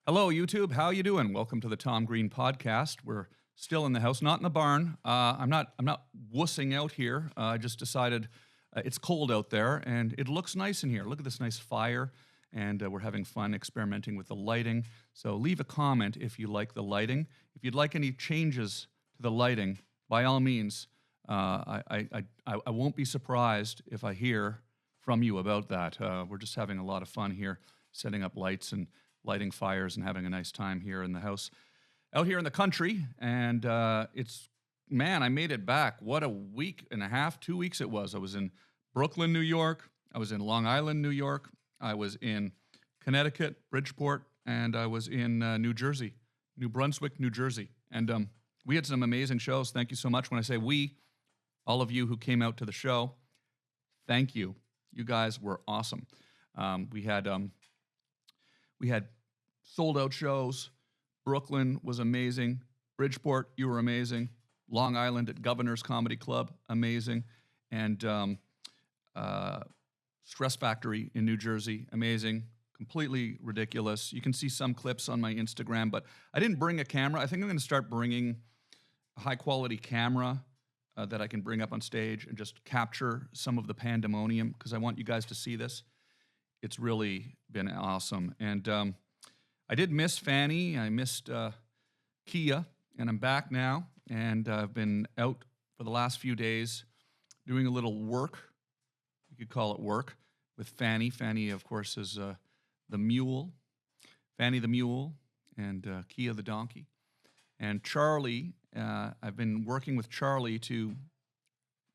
Hello, YouTube. How you doing? Welcome to the Tom Green Podcast. We're still in the house, not in the barn. I'm not wussing out here. I just decided it's cold out there, and it looks nice in here. Look at this nice fire, and we're having fun experimenting with the lighting. So leave a comment if you like the lighting. If you'd like any changes to the lighting, by all means, I won't be surprised if I hear from you about that. We're just having a lot of fun here, setting up lights and lighting fires and having a nice time here in the house, out here in the country. And I made it back. What a week and a half, 2 weeks it was. I was in Brooklyn, New York. I was in Long Island, New York. I was in Connecticut, Bridgeport, and I was in New Brunswick, New Jersey. And we had some amazing shows. Thank you so much. When I say we, all of you who came out to the show, thank you. You guys were awesome. We had sold-out shows. Brooklyn was amazing. Bridgeport, you were amazing. Long Island at Governor's Comedy Club, amazing. And Stress Factory in New Jersey, amazing. Completely ridiculous. You can see some clips on my Instagram, but I didn't bring a camera. I think I'm going to start bringing a high-quality camera that I can bring up on stage and just capture some of the pandemonium, because I want you guys to see this. It's really been awesome. And I did miss Fanny. I missed Kia, and I'm back now. And I've been out for the last few days doing a little work. You could call it work with Fanny. Fanny, of course, is the mule. Fanny the mule and Kia the donkey. And Charley, I've been working with Charley to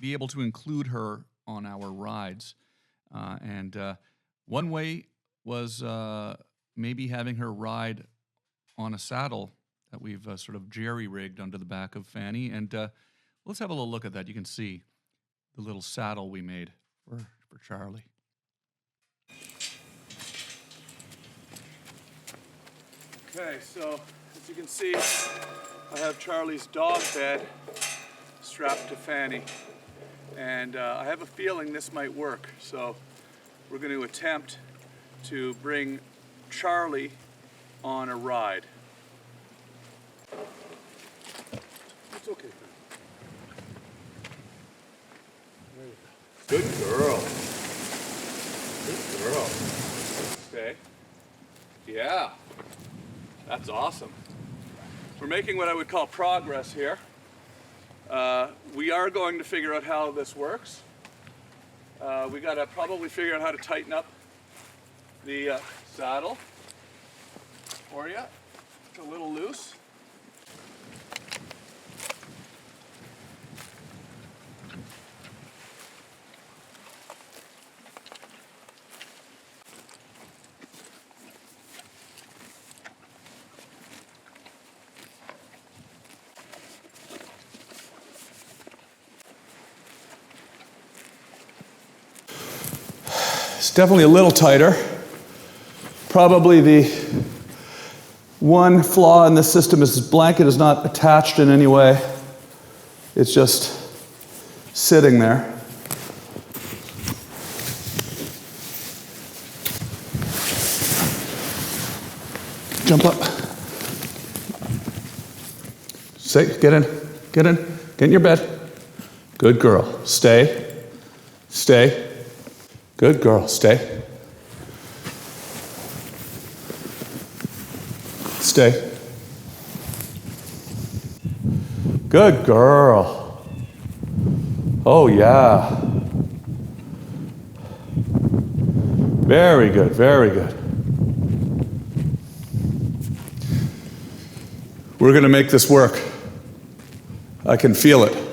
be able to include her on our rides. One way was maybe having her ride on a saddle that we've sort of jerry-rigged under the back of Fanny. And let's have a little look at that. You can see the little saddle we made for Charley. Okay, so as you can see, I have Charley's dog bed strapped to Fanny. And I have a feeling this might work. So we're going to attempt to bring Charley on a ride. It's okay, Fanny. Good girl. Good girl. Okay. Yeah. That's awesome. We're making what I would call progress here. We are going to figure out how this works. We got to probably figure out how to tighten up the saddle for you. It's a little loose. It's definitely a little tighter. Probably the one flaw in this system is this blanket is not attached in any way. It's just sitting there. Jump up. Get in your bed. Good girl. Stay. Good girl, stay. Good girl. Oh yeah. Very good, very good. We're going to make this work. I can feel it.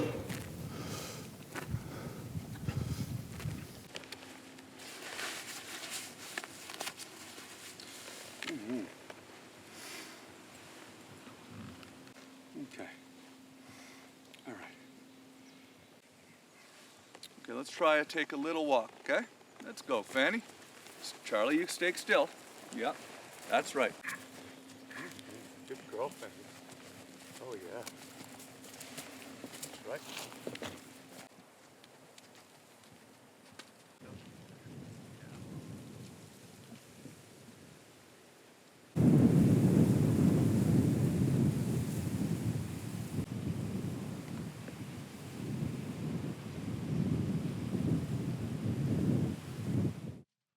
Okay. All right. Okay, let's try to take a little walk, okay? Let's go, Fanny. Charley, you stay still. Yeah, that's right. Good girl, Fanny. Oh, yeah. That's right.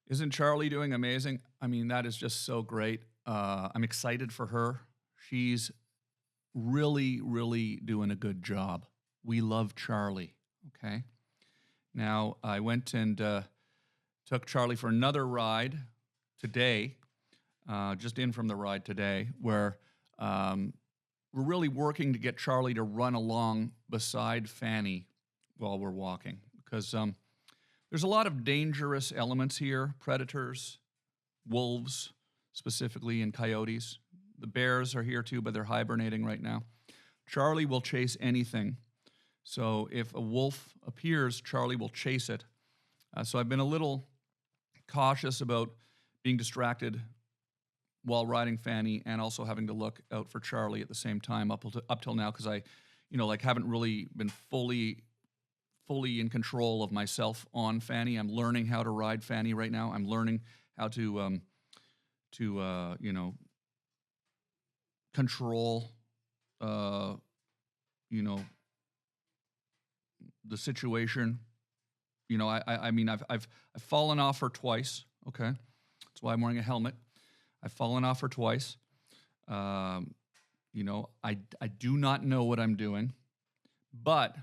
Isn't Charley doing amazing? I mean, that is just so great. I'm excited for her. She's really, really doing a good job. We love Charley, okay? Now, I went and took Charley for another ride today, just in from the ride today, where we're really working to get Charley to run along beside Fanny while we're walking, because there's a lot of dangerous elements here, predators, wolves, specifically, and coyotes. The bears are here too, but they're hibernating right now. Charley will chase anything. So if a wolf appears, Charley will chase it. So I've been a little cautious about being distracted while riding Fanny and also having to look out for Charley at the same time up till now, because I, haven't really been fully in control of myself on Fanny. I'm learning how to ride Fanny right now. I'm learning how to control, the situation. I mean, I've fallen off her twice. Okay, that's why I'm wearing a helmet. I've fallen off her twice. I do not know what I'm doing, but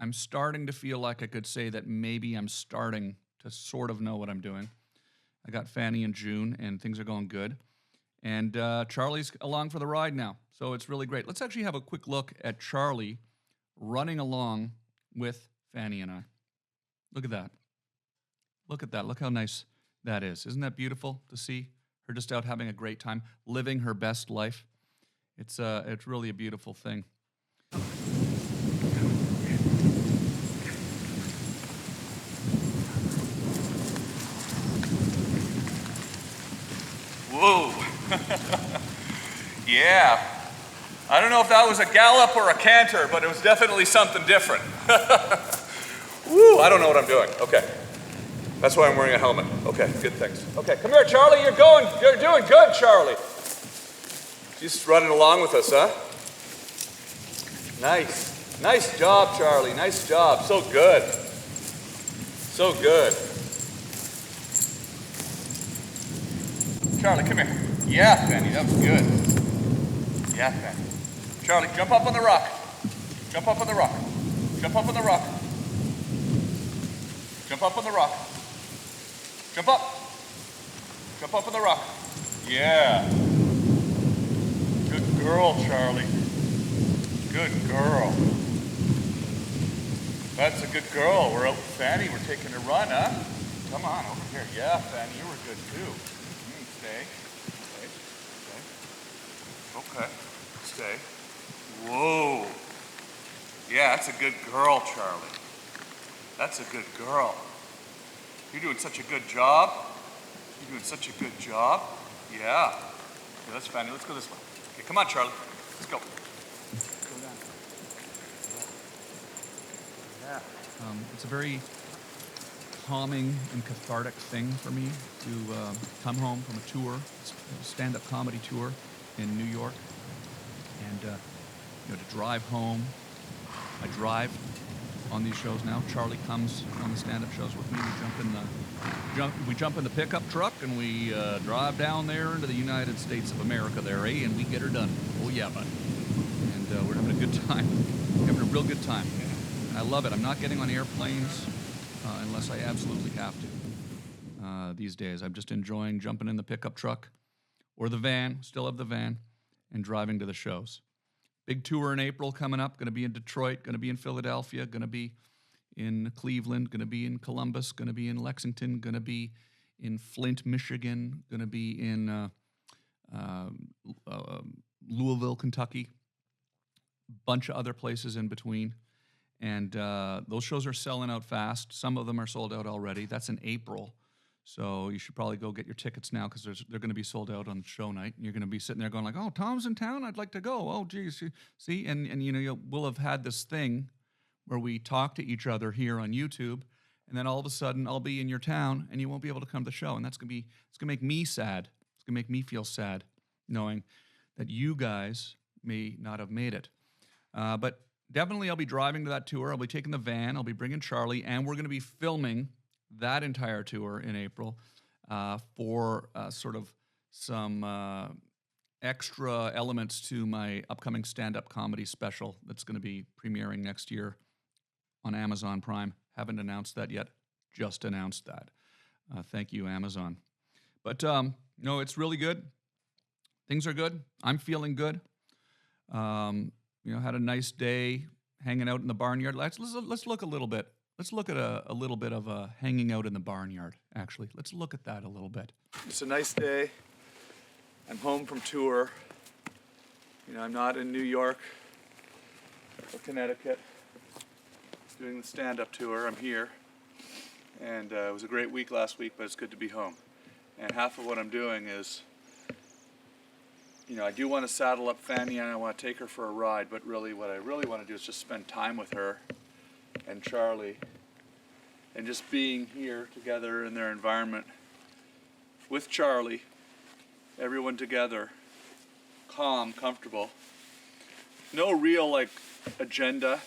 I'm starting to feel like I could say that maybe I'm starting to sort of know what I'm doing. I got Fanny in June, and things are going good. And Charley's along for the ride now, so it's really great. Let's actually have a quick look at Charley running along with Fanny and I. Look at that. Look at that. Look how nice that is. Isn't that beautiful to see her just out having a great time, living her best life? It's really a beautiful thing. Whoa. Yeah. I don't know if that was a gallop or a canter, but it was definitely something different. Woo, I don't know what I'm doing. Okay. That's why I'm wearing a helmet. Okay, good things. Okay, come here, Charley. You're doing good, Charley. Just running along with us, huh? Nice. Nice job, Charley. Nice job. So good. So good. Charley, come here. Yeah, Fanny, that was good. Yeah, Fanny. Charley, jump up on the rock. Jump up on the rock. Jump up on the rock. Jump up on the rock. Jump up. Jump up on the rock. Yeah. Good girl, Charley. Good girl. That's a good girl. We're out with Fanny. We're taking a run, huh? Come on, over here. Yeah, Fanny, you were good too. Stay. Stay. Okay. Stay. Whoa. Yeah, that's a good girl, Charley. That's a good girl. You're doing such a good job. You're doing such a good job. Yeah. Okay, that's Fanny. Let's go this way. Okay, come on, Charley. Let's go. Go down. Yeah. It's a very calming and cathartic thing for me to come home from a tour, a stand-up comedy tour in New York, and to drive home. I drive on these shows now. Charley comes on the stand-up shows with me. We jump in the pickup truck and we drive down there into the United States of America there, eh? And we get her done. Oh yeah, bud. And we're having a good time. We're having a real good time. I love it. I'm not getting on airplanes unless I absolutely have to these days. I'm just enjoying jumping in the pickup truck or the van, still have the van, and driving to the shows. Big tour in April coming up. Going to be in Detroit, going to be in Philadelphia, going to be in Cleveland, going to be in Columbus, going to be in Lexington, going to be in Flint, Michigan, going to be in Louisville, Kentucky, bunch of other places in between. And those shows are selling out fast. Some of them are sold out already. That's in April. So you should probably go get your tickets now because they're going to be sold out on show night. And you're going to be sitting there going like, oh, Tom's in town? I'd like to go. Oh, geez. See? And we'll have had this thing where we talk to each other here on YouTube. And then all of a sudden I'll be in your town and you won't be able to come to the show. And it's going to make me sad. It's going to make me feel sad knowing that you guys may not have made it. But definitely I'll be driving to that tour. I'll be taking the van. I'll be bringing Charley. And we're going to be filming that entire tour in April. for sort of some extra elements to my upcoming stand-up comedy special that's going to be premiering next year on Amazon Prime. Haven't announced that yet, just announced that. Thank you, Amazon. But no, it's really good. Things are good. I'm feeling good. Had a nice day hanging out in the barnyard. Let's look a little bit. Let's look at a little bit of hanging out in the barnyard, actually. Let's look at that a little bit. It's a nice day. I'm home from tour. I'm not in New York or Connecticut doing the stand-up tour. I'm here. And it was a great week last week, but it's good to be home. And half of what I'm doing is, I do want to saddle up Fanny and I want to take her for a ride, but really what I really want to do is just spend time with her and Charley and just being here together in their environment with Charley, everyone together, calm, comfortable. No real agenda.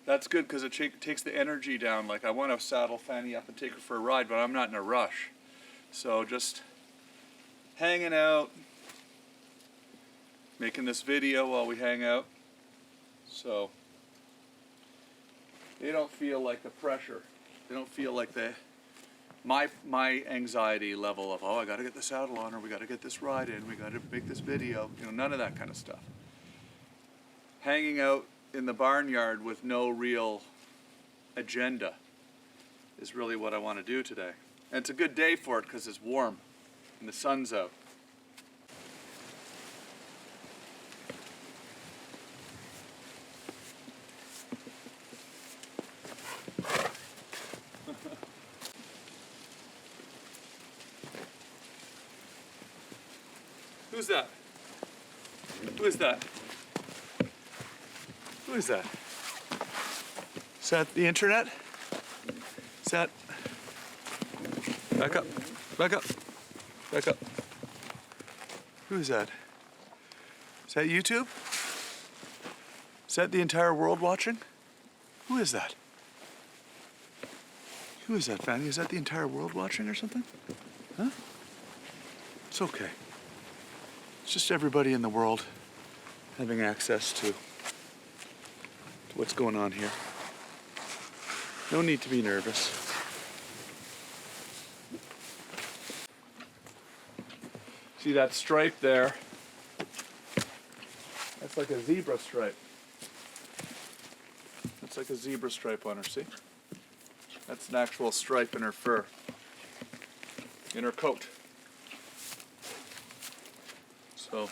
That's good because it takes the energy down. I want to saddle Fanny up and take her for a ride, but I'm not in a rush. So just hanging out, making this video while we hang out. So they don't feel like the pressure. They don't feel like my anxiety level of, I got to get the saddle on, or we got to get this ride in, we got to make this video. None of that kind of stuff. Hanging out in the barnyard with no real agenda is really what I want to do today. And it's a good day for it because it's warm and the sun's out. Who's that? Who is that? Who is that? Is that the internet? Is that... Back up. Back up. Back up. Who is that? Is that YouTube? Is that the entire world watching? Who is that? Who is that, Fanny? Is that the entire world watching or something? Huh? It's okay. It's just everybody in the world having access to what's going on here. No need to be nervous. See that stripe there? That's like a zebra stripe. That's like a zebra stripe on her, see? That's an actual stripe in her fur, in her coat. So,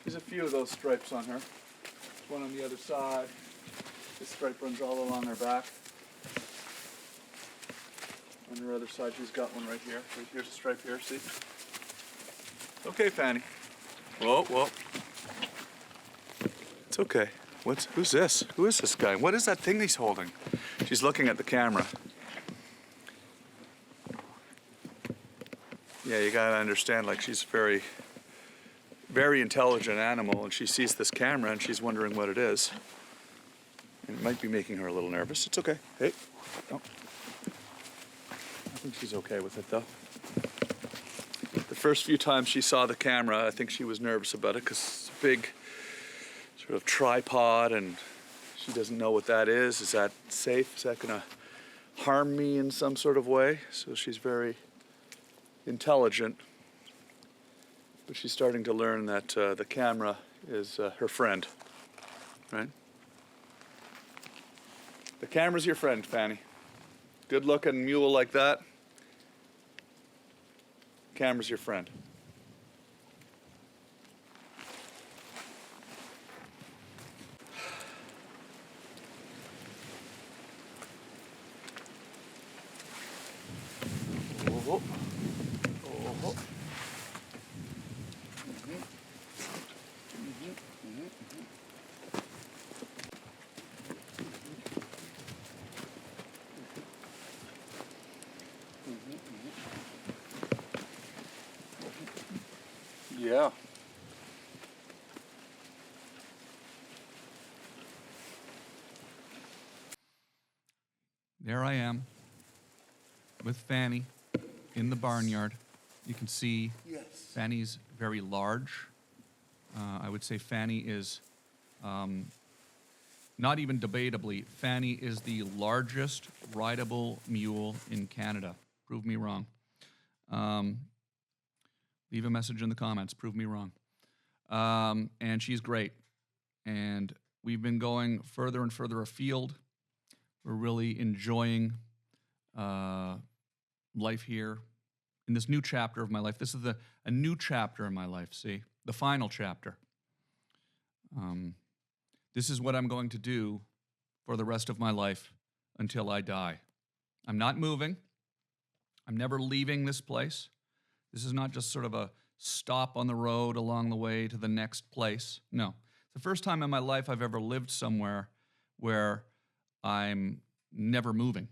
there's a few of those stripes on her. There's one on the other side. This stripe runs all along her back. On her other side, she's got one right here. Here's a stripe here, see? Okay, Fanny. Whoa, whoa. It's okay. Who's this? Who is this guy? What is that thing he's holding? She's looking at the camera. Yeah, you gotta understand, she's very, very intelligent animal, and she sees this camera and she's wondering what it is. And it might be making her a little nervous. It's okay. Hey, no. I think she's okay with it, though. The first few times she saw the camera, I think she was nervous about it because it's a big sort of tripod and she doesn't know what that is. Is that safe? Is that going to harm me in some sort of way? So she's very intelligent, but she's starting to learn that the camera is her friend, right? The camera's your friend, Fanny. Good-looking mule like that, camera's your friend. Oh. Oh. Yeah. There I am with Fanny in the barnyard. You can see Yes. Fanny's very large. I would say Fanny is, not even debatably, Fanny is the largest rideable mule in Canada. Prove me wrong. Leave a message in the comments. Prove me wrong. And she's great. And we've been going further and further afield. We're really enjoying life here in this new chapter of my life. This is a new chapter in my life, see? The final chapter. This is what I'm going to do for the rest of my life until I die. I'm not moving. I'm never leaving this place. This is not just sort of a stop on the road along the way to the next place. No. It's the first time in my life I've ever lived somewhere where I'm never moving.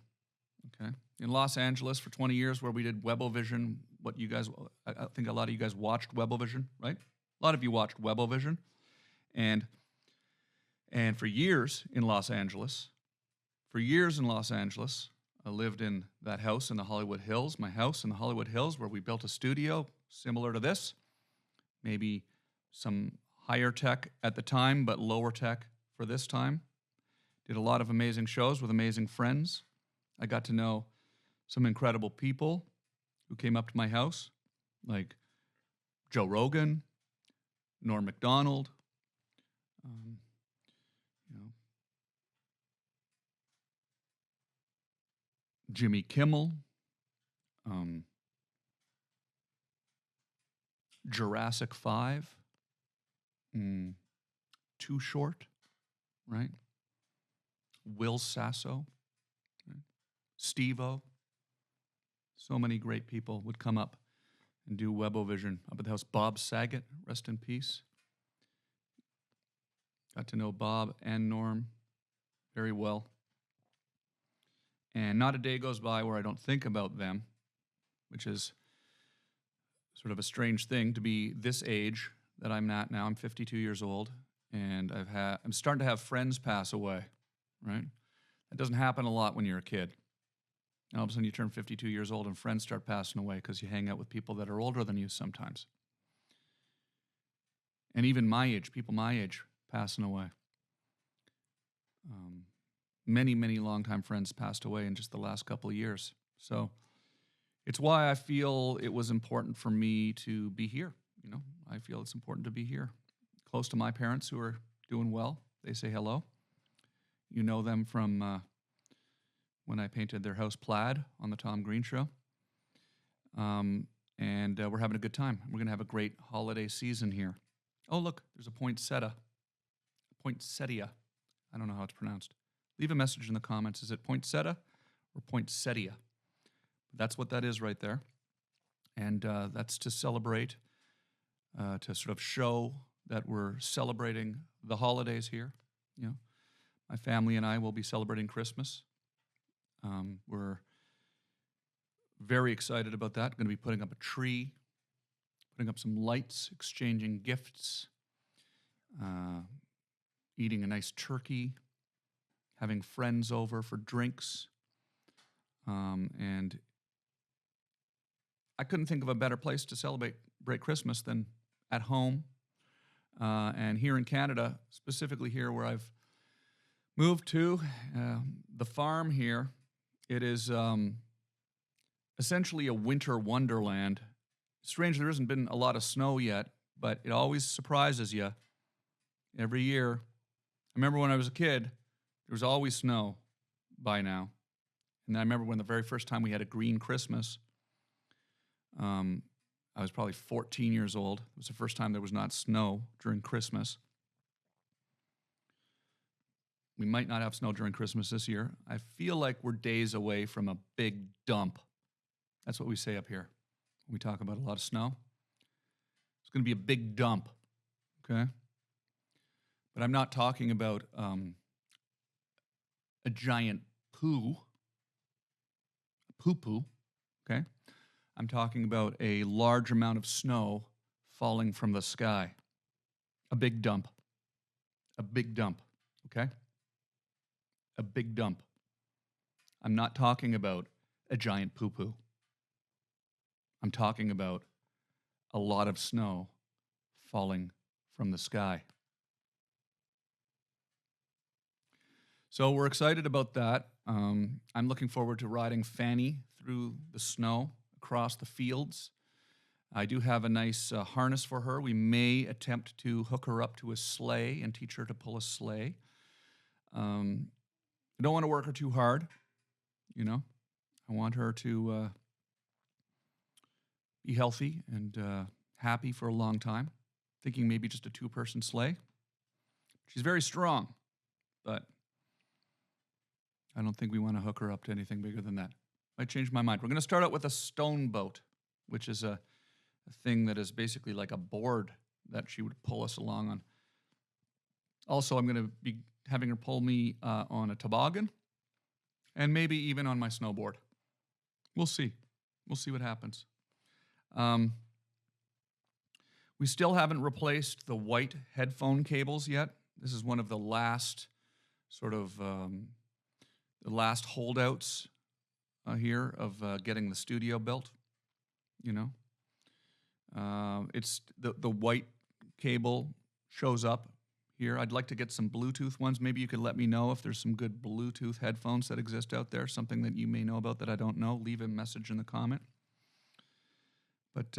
Okay? In Los Angeles for 20 years where we did Webovision, I think a lot of you guys watched Webovision, right? A lot of you watched Webovision. And for years in Los Angeles, I lived in that house in the Hollywood Hills, my house in the Hollywood Hills, where we built a studio similar to this. Maybe some higher tech at the time, but lower tech for this time. Did a lot of amazing shows with amazing friends. I got to know some incredible people who came up to my house, like Joe Rogan, Norm Macdonald, Jimmy Kimmel, Jurassic 5, Too Short, right? Will Sasso, right? Steve-O. So many great people would come up and do Webovision up at the house. Bob Saget, rest in peace. Got to know Bob and Norm very well. And not a day goes by where I don't think about them, which is sort of a strange thing to be this age that I'm at now. I'm 52 years old, and I'm starting to have friends pass away, right? That doesn't happen a lot when you're a kid. And all of a sudden you turn 52 years old and friends start passing away because you hang out with people that are older than you sometimes. And even my age, people my age, passing away. Many, many longtime friends passed away in just the last couple of years. So it's why I feel it was important for me to be here. You know, I feel it's important to be here, close to my parents who are doing well. They say hello. You know them from when I painted their house plaid on the Tom Green Show. And we're having a good time. We're going to have a great holiday season here. Oh, look, there's a poinsettia. Poinsettia. I don't know how it's pronounced. Leave a message in the comments. Is it poinsettia or poinsettia? That's what that is right there. And that's to celebrate, to sort of show that we're celebrating the holidays here. You know, my family and I will be celebrating Christmas. We're very excited about that. Going to be putting up a tree, putting up some lights, exchanging gifts, eating a nice turkey, having friends over for drinks. And I couldn't think of a better place to celebrate Christmas than at home. And here in Canada, specifically here where I've moved to, the farm here, it is essentially a winter wonderland. Strange, there hasn't been a lot of snow yet, but it always surprises you every year. I remember when I was a kid, there was always snow by now. And I remember when the very first time we had a green Christmas, I was probably 14 years old. It was the first time there was not snow during Christmas. We might not have snow during Christmas this year. I feel like we're days away from a big dump. That's what we say up here when we talk about a lot of snow. It's going to be a big dump, okay? But I'm not talking about a giant poo-poo, okay? I'm talking about a large amount of snow falling from the sky. A big dump. A big dump, okay? A big dump. I'm not talking about a giant poo-poo. I'm talking about a lot of snow falling from the sky. So we're excited about that. I'm looking forward to riding Fanny through the snow across the fields. I do have a nice harness for her. We may attempt to hook her up to a sleigh and teach her to pull a sleigh. I don't want to work her too hard, you know. I want her to be healthy and happy for a long time. Thinking maybe just a two-person sleigh. She's very strong, but I don't think we want to hook her up to anything bigger than that. I changed my mind. We're going to start out with a stone boat, which is a thing that is basically like a board that she would pull us along on. Also, I'm going to be having her pull me on a toboggan and maybe even on my snowboard. We'll see. We'll see what happens. We still haven't replaced the white headphone cables yet. This is one of the last sort of the last holdouts here of getting the studio built. You know, it's the white cable shows up here. I'd like to get some Bluetooth ones. Maybe you could let me know if there's some good Bluetooth headphones that exist out there, something that you may know about that I don't know. Leave a message in the comment. But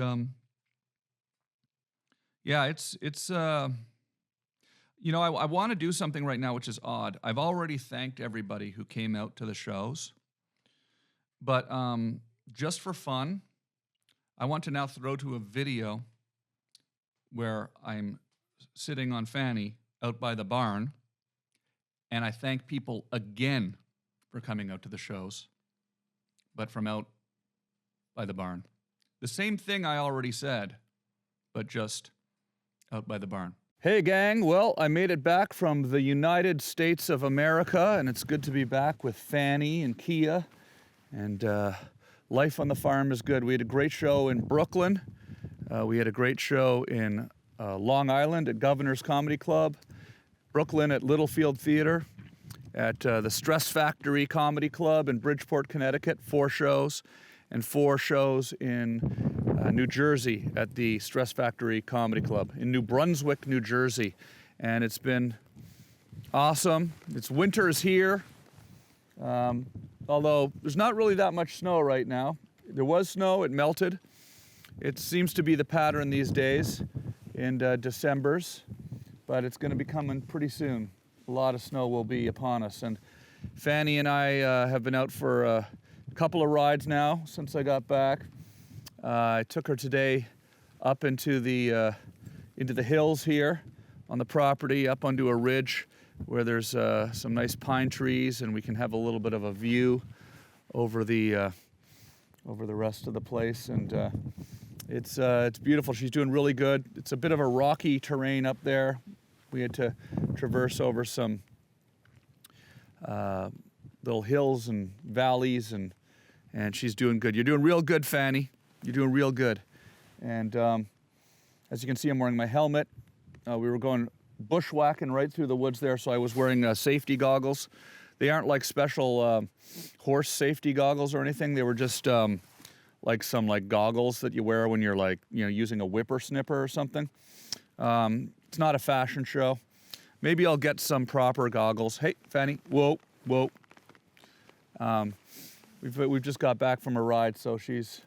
yeah, it's you know, I want to do something right now which is odd. I've already thanked everybody who came out to the shows, but just for fun, I want to now throw to a video where I'm sitting on Fanny out by the barn, and I thank people again for coming out to the shows, but from out by the barn. The same thing I already said, but just out by the barn. Hey gang, well, I made it back from the United States of America, and it's good to be back with Fanny and Kia, and life on the farm is good. We had a great show in Brooklyn. We had a great show in Long Island at Governor's Comedy Club, Brooklyn at Littlefield Theater, at the Stress Factory Comedy Club in Bridgeport, Connecticut, 4 shows, and 4 shows in New Jersey at the Stress Factory Comedy Club in New Brunswick, New Jersey. And it's been awesome. It's winter is here, although there's not really that much snow right now. There was snow, it melted. It seems to be the pattern these days in Decembers, but it's going to be coming pretty soon. A lot of snow will be upon us. And Fanny and I have been out for a couple of rides now since I got back. I took her today up into the hills here on the property, up onto a ridge where there's some nice pine trees, and we can have a little bit of a view over the rest of the place. And it's beautiful. She's doing really good. It's a bit of a rocky terrain up there. We had to traverse over some little hills and valleys, and she's doing good. You're doing real good, Fanny. You're doing real good. And as you can see, I'm wearing my helmet. We were going bushwhacking right through the woods there, so I was wearing safety goggles. They aren't like special horse safety goggles or anything. They were just like some goggles that you wear when you're using a whippersnipper or something. It's not a fashion show. Maybe I'll get some proper goggles. Hey, Fanny, whoa. We've just got back from a ride, so she's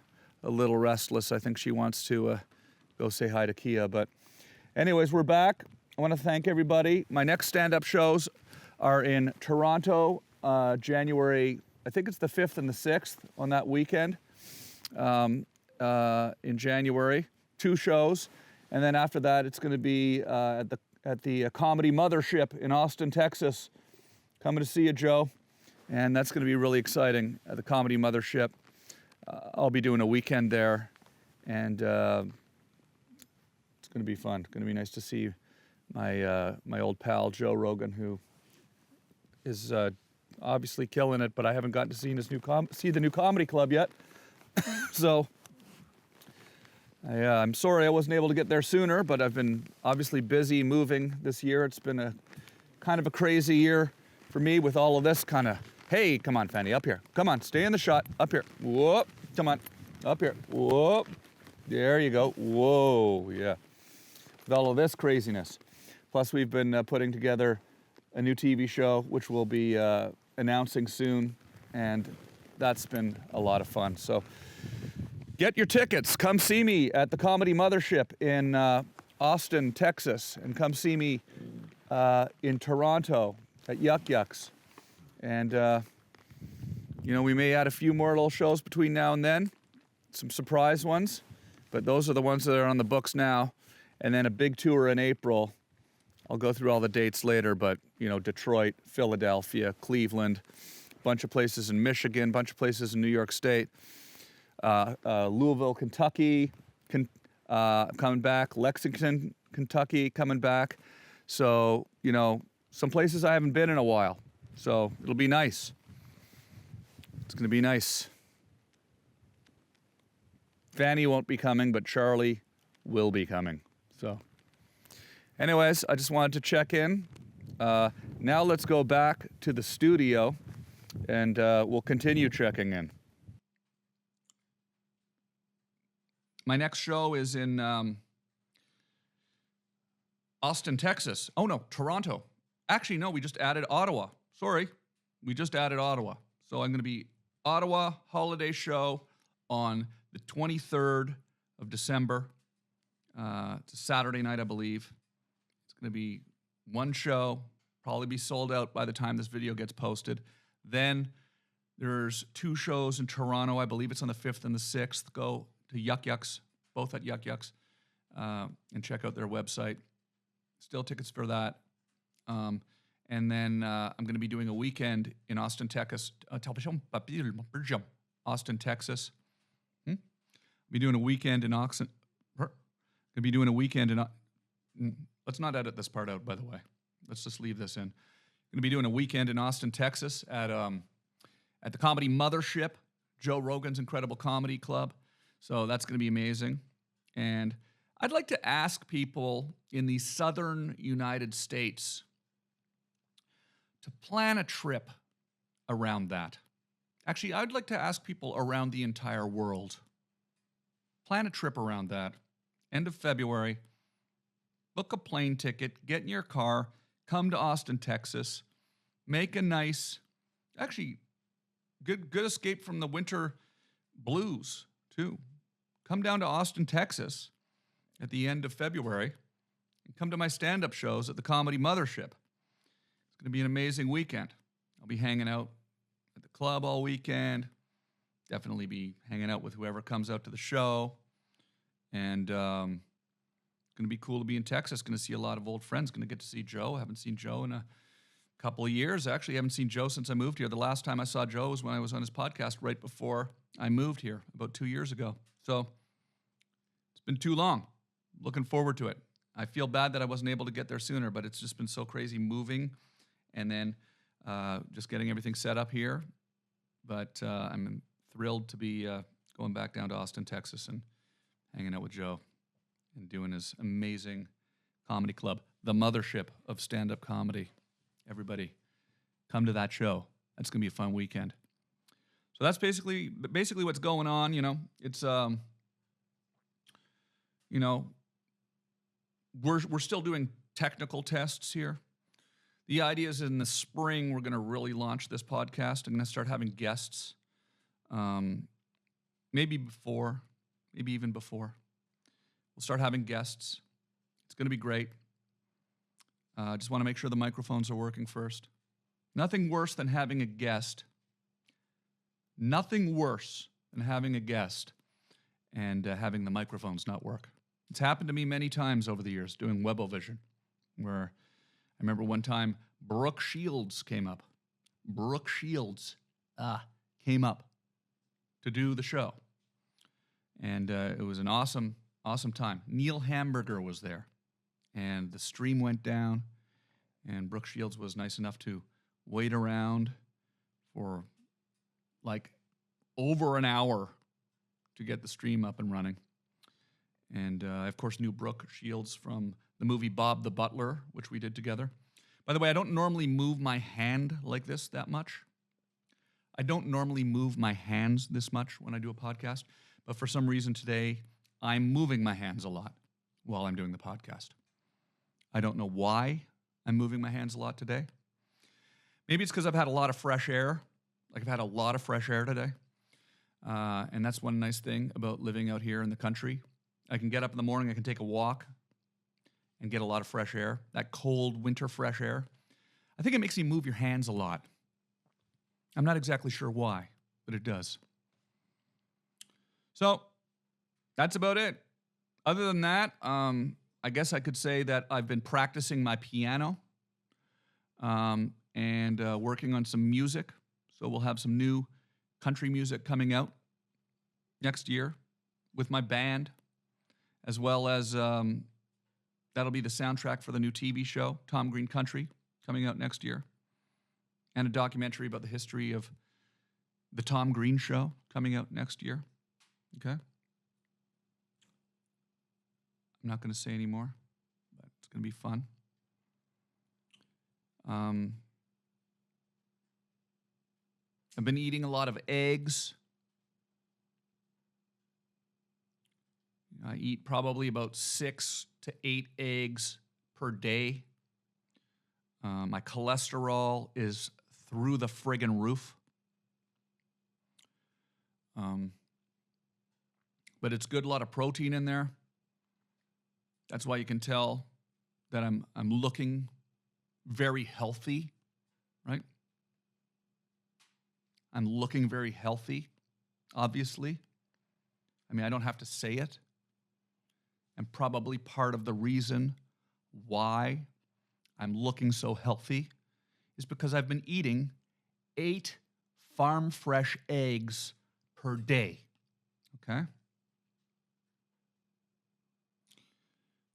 a little restless. I think she wants to go say hi to Kia. But anyways, we're back. I want to thank everybody. My next stand-up shows are in Toronto, January, I think it's the 5th and the 6th on that weekend in January. 2 shows. And then after that, it's going to be at the Comedy Mothership in Austin, Texas. Coming to see you, Joe. And that's going to be really exciting at the Comedy Mothership. I'll be doing a weekend there, and it's going to be fun. It's going to be nice to see my old pal Joe Rogan, who is obviously killing it, but I haven't gotten to see the new comedy club yet. So I'm sorry I wasn't able to get there sooner, but I've been obviously busy moving this year. It's been a kind of a crazy year for me with all of this kind of. Hey, come on, Fanny, up here. Come on, stay in the shot. Up here. Whoop. Come on. Up here. Whoop. There you go. Whoa, yeah. With all of this craziness. Plus, we've been putting together a new TV show, which we'll be announcing soon, and that's been a lot of fun. So get your tickets. Come see me at the Comedy Mothership in Austin, Texas, and come see me in Toronto at Yuck Yucks. And, we may add a few more little shows between now and then, some surprise ones, but those are the ones that are on the books now. And then a big tour in April. I'll go through all the dates later, but, Detroit, Philadelphia, Cleveland, a bunch of places in Michigan, a bunch of places in New York State, Louisville, Kentucky, coming back, Lexington, Kentucky, coming back. So, some places I haven't been in a while. So it'll be nice. It's going to be nice. Fanny won't be coming, but Charley will be coming. So anyways, I just wanted to check in. Now let's go back to the studio and we'll continue checking in. My next show is in Austin, Texas. Oh no, Toronto. Actually, no, we just added Ottawa. Sorry, we just added Ottawa. So I'm going to be Ottawa holiday show on the 23rd of December. It's a Saturday night, I believe. It's going to be one show, probably be sold out by the time this video gets posted. Then there's two shows in Toronto. I believe it's on the 5th and the 6th. Go to Yuck Yucks, both at Yuck Yucks, and check out their website. Still tickets for that. And then I'm going to be doing a weekend in Austin, Texas. Austin, Texas. Be doing a weekend in Austin. Going to be doing a weekend in. Let's not edit this part out, by the way. Let's just leave this in. Going to be doing a weekend in Austin, Texas at the Comedy Mothership, Joe Rogan's Incredible Comedy Club. So that's going to be amazing. And I'd like to ask people in the southern United States to plan a trip around that. Actually, I'd like to ask people around the entire world. Plan a trip around that. End of February. Book a plane ticket. Get in your car. Come to Austin, Texas. Make a nice, actually, good escape from the winter blues, too. Come down to Austin, Texas at the end of February and come to my stand-up shows at the Comedy Mothership. It's going to be an amazing weekend. I'll be hanging out at the club all weekend. Definitely be hanging out with whoever comes out to the show. And it's going to be cool to be in Texas. Going to see a lot of old friends. Going to get to see Joe. Haven't seen Joe in a couple of years. Actually, haven't seen Joe since I moved here. The last time I saw Joe was when I was on his podcast right before I moved here, about 2 years ago. So it's been too long. Looking forward to it. I feel bad that I wasn't able to get there sooner, but it's just been so crazy moving and then just getting everything set up here. But I'm thrilled to be going back down to Austin, Texas and hanging out with Joe and doing his amazing comedy club, the mothership of stand-up comedy. Everybody, come to that show. That's going to be a fun weekend. So that's basically what's going on. It's we're still doing technical tests here. The idea is in the spring we're going to really launch this podcast. I'm going to start having guests. Maybe even before. We'll start having guests. It's going to be great. Just want to make sure the microphones are working first. Nothing worse than having a guest. Nothing worse than having a guest and having the microphones not work. It's happened to me many times over the years doing Webovision, where I remember one time Brooke Shields came up. Brooke Shields came up to do the show. And it was an awesome time. Neil Hamburger was there. And the stream went down. And Brooke Shields was nice enough to wait around for like over an hour to get the stream up and running. And I, of course, knew Brooke Shields from the movie Bob the Butler, which we did together. By the way, I don't normally move my hand like this that much. I don't normally move my hands this much when I do a podcast. But for some reason today, I'm moving my hands a lot while I'm doing the podcast. I don't know why I'm moving my hands a lot today. Maybe it's because I've had a lot of fresh air. Like I've had a lot of fresh air today. And that's one nice thing about living out here in the country. I can get up in the morning, I can take a walk and get a lot of fresh air, that cold winter fresh air. I think it makes you move your hands a lot. I'm not exactly sure why, but it does. So that's about it. Other than that, I guess I could say that I've been practicing my piano and working on some music. So we'll have some new country music coming out next year with my band, as well as that'll be the soundtrack for the new TV show, Tom Green Country, coming out next year, and a documentary about the history of the Tom Green Show coming out next year. Okay? I'm not going to say any more, but it's going to be fun. I've been eating a lot of eggs. I eat probably about 6 to 8 eggs per day. My cholesterol is through the friggin' roof. But it's good, a lot of protein in there. That's why you can tell that I'm looking very healthy, right? I'm looking very healthy, obviously. I mean, I don't have to say it. And probably part of the reason why I'm looking so healthy is because I've been eating 8 farm fresh eggs per day. Okay?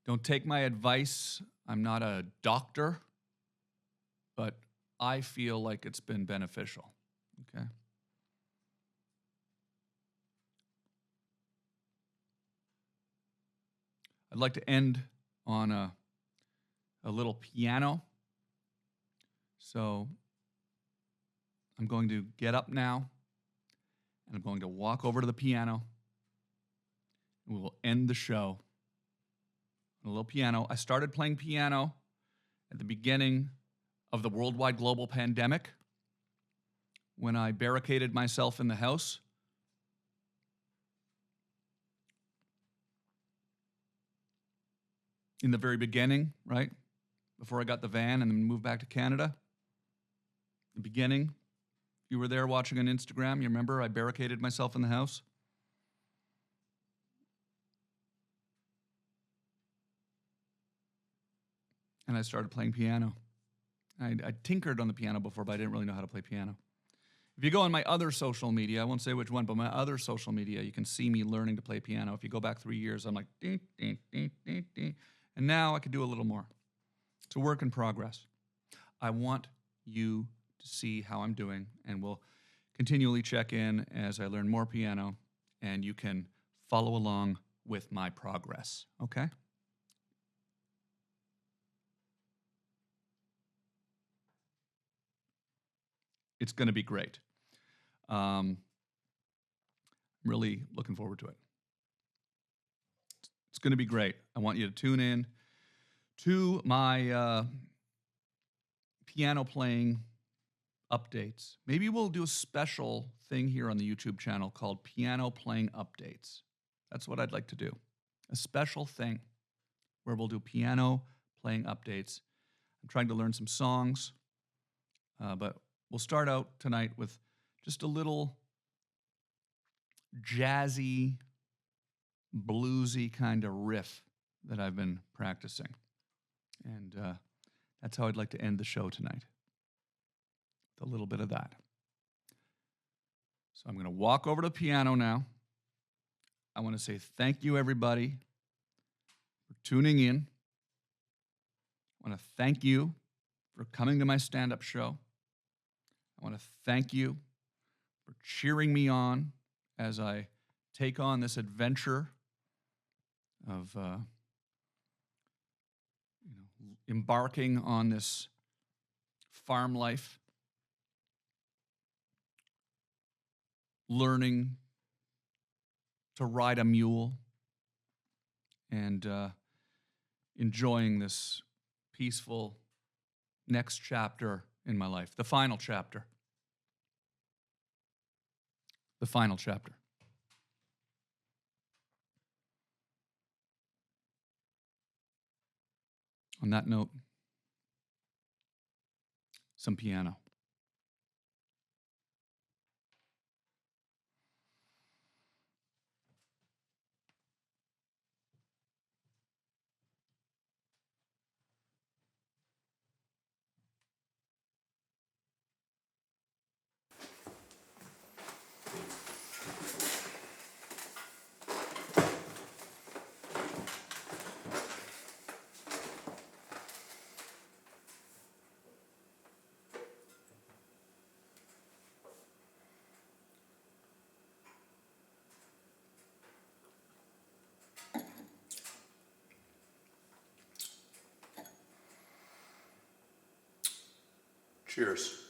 Don't take my advice. I'm not a doctor, but I feel like it's been beneficial. Okay? I'd like to end on a little piano. So I'm going to get up now, and I'm going to walk over to the piano, and we will end the show on a little piano. I started playing piano at the beginning of the worldwide global pandemic when I barricaded myself in the house. In the very beginning, right? Before I got the van and then moved back to Canada. The beginning, if you were there watching on Instagram, you remember I barricaded myself in the house. And I started playing piano. I tinkered on the piano before, but I didn't really know how to play piano. If you go on my other social media, I won't say which one, but my other social media, you can see me learning to play piano. If you go back 3 years, I'm like, ding, ding, ding, ding, ding. And now I can do a little more. It's a work in progress. I want you to see how I'm doing, and we'll continually check in as I learn more piano, and you can follow along with my progress, okay? It's going to be great. I'm really looking forward to it. It's going to be great. I want you to tune in to my piano playing updates. Maybe we'll do a special thing here on the YouTube channel called Piano Playing Updates. That's what I'd like to do. A special thing where we'll do piano playing updates. I'm trying to learn some songs, but we'll start out tonight with just a little jazzy, bluesy kind of riff that I've been practicing. And that's how I'd like to end the show tonight, with a little bit of that. So I'm going to walk over to the piano now. I want to say thank you, everybody, for tuning in. I want to thank you for coming to my stand-up show. I want to thank you for cheering me on as I take on this adventure of embarking on this farm life, learning to ride a mule and enjoying this peaceful next chapter in my life, the final chapter. The final chapter. On that note, some piano. Cheers.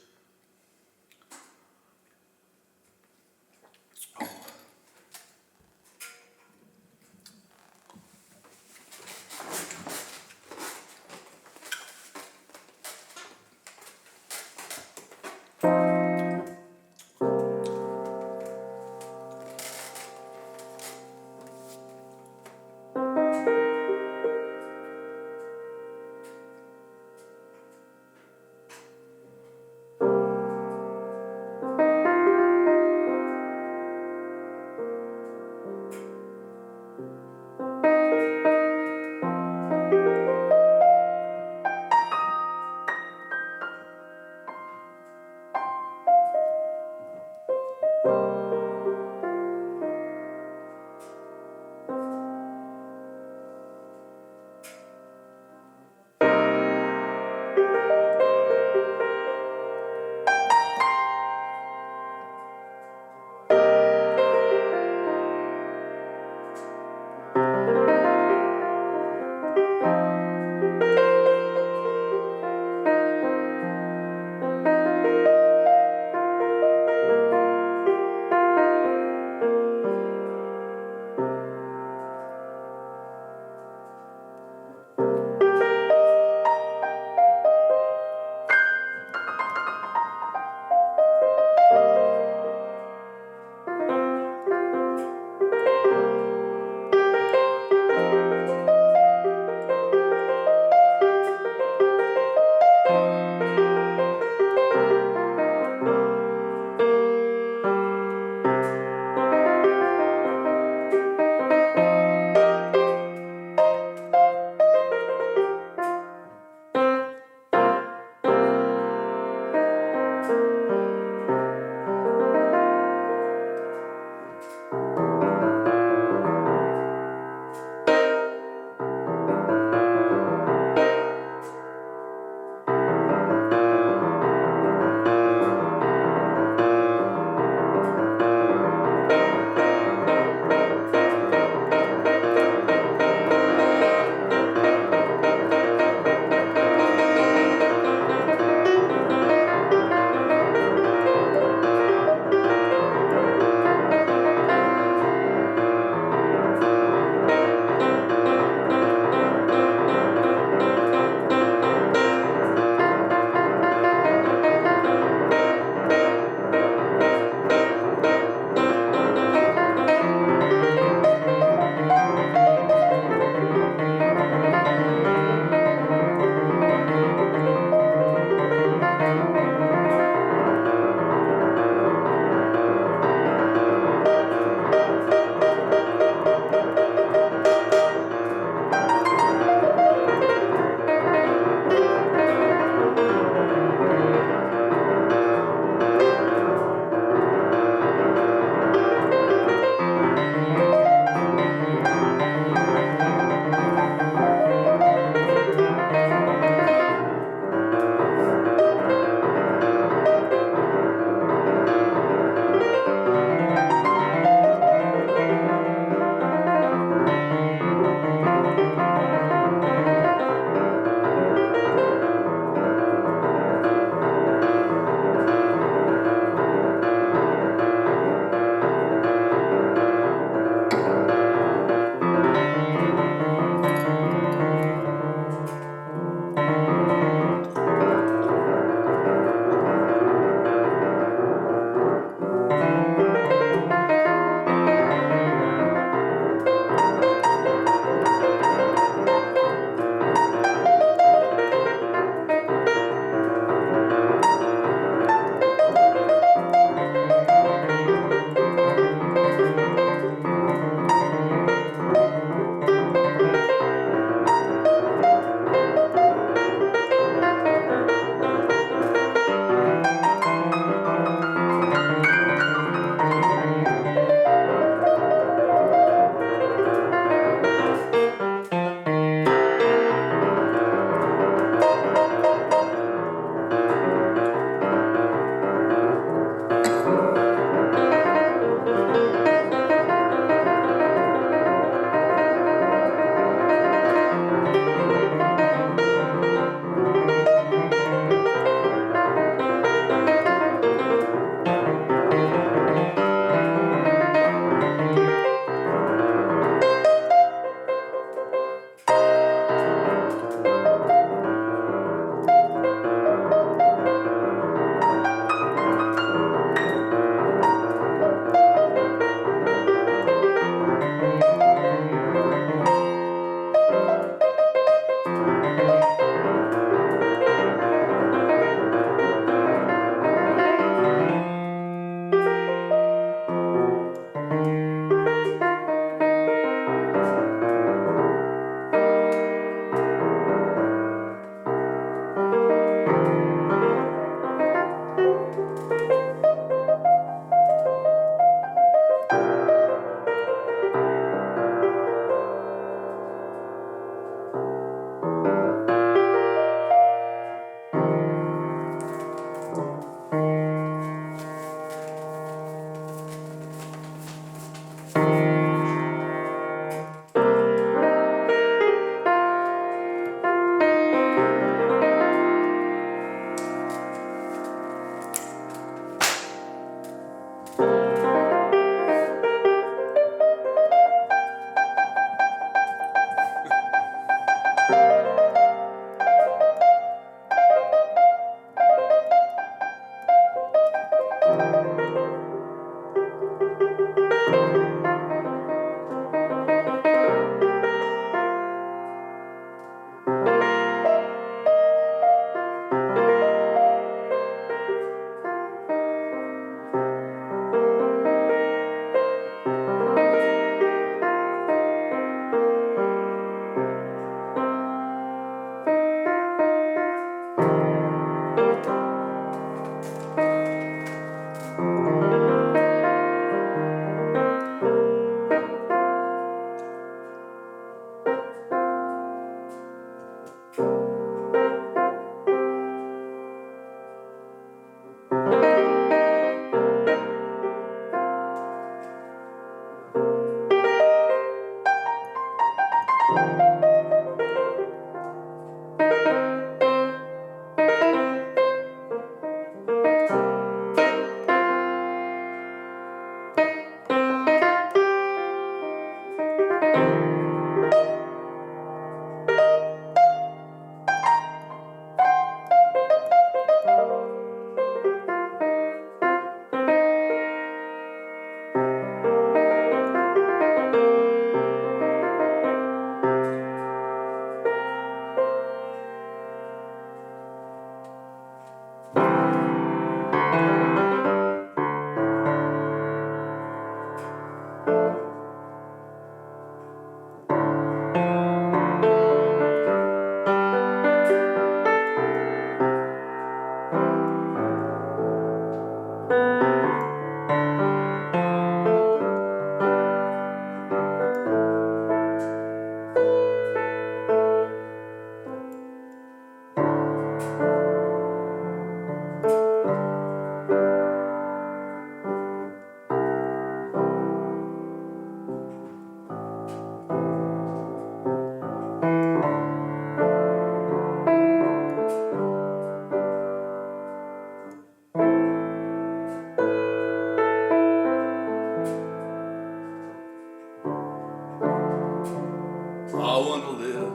want to live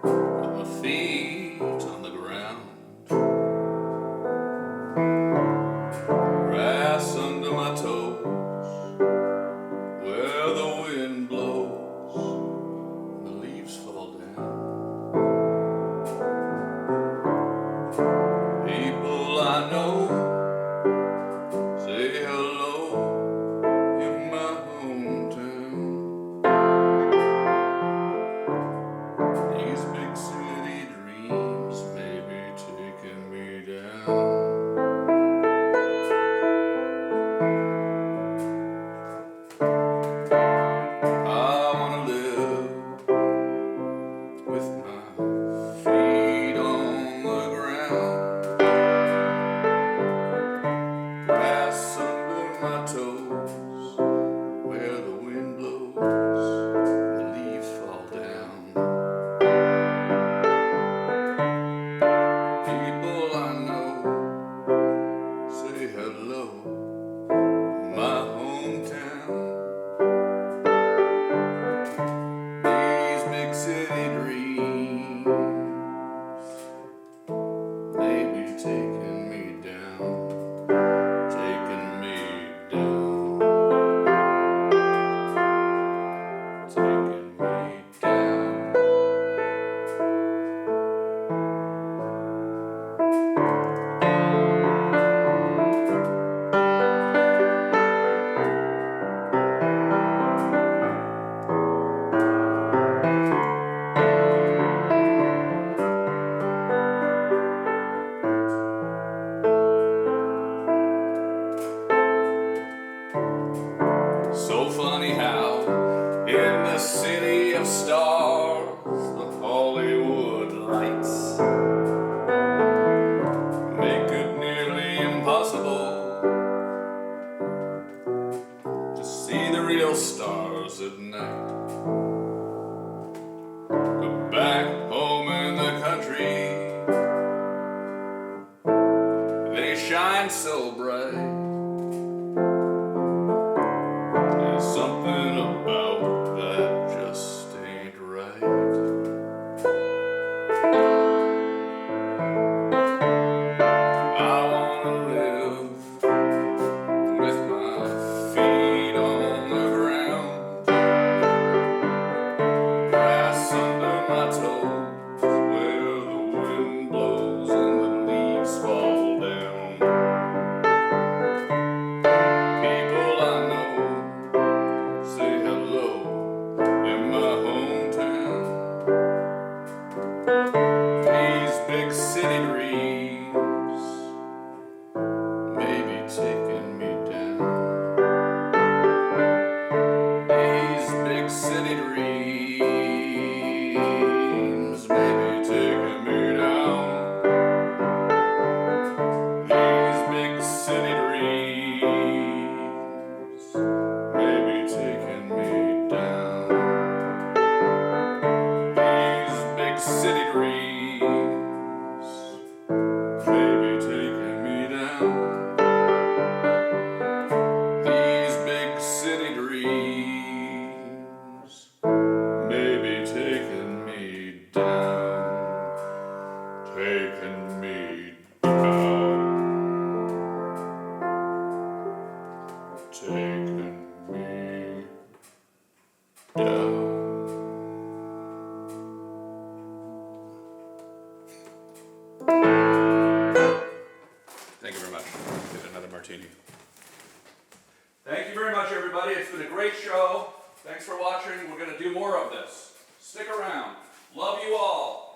with my feet on the ground, grass under my toes, where the wind blows, the leaves fall down. People I know say hello in my hometown. These big city dreams may be taking me down. I wanna live with my feet on the ground, grass under my toes, where the wind blows, the leaves fall down. People I know say hello in my hometown. These big city dreams may be taking me down, taking me down, taking me down. So funny how in the city of stars, the Hollywood lights make it nearly impossible to see the real stars at night. But back home in the country, they shine so bright. There's something about that just ain't right. I wanna live with my feet on the ground, grass under my toes, where the wind blows and the leaves fall down. People I know say hello in my hometown. These big city dreams may be taking me down. These big city dreams may be taking me down. These big city dreams may be taking me down. These big city dreams may be taking me down. These big city dreams may be taking me down, taking me down, taking me down. Thank you very much. Get another martini. Thank you very much, everybody. It's been a great show. Thanks for watching. We're going to do more of this. Stick around. Love you all.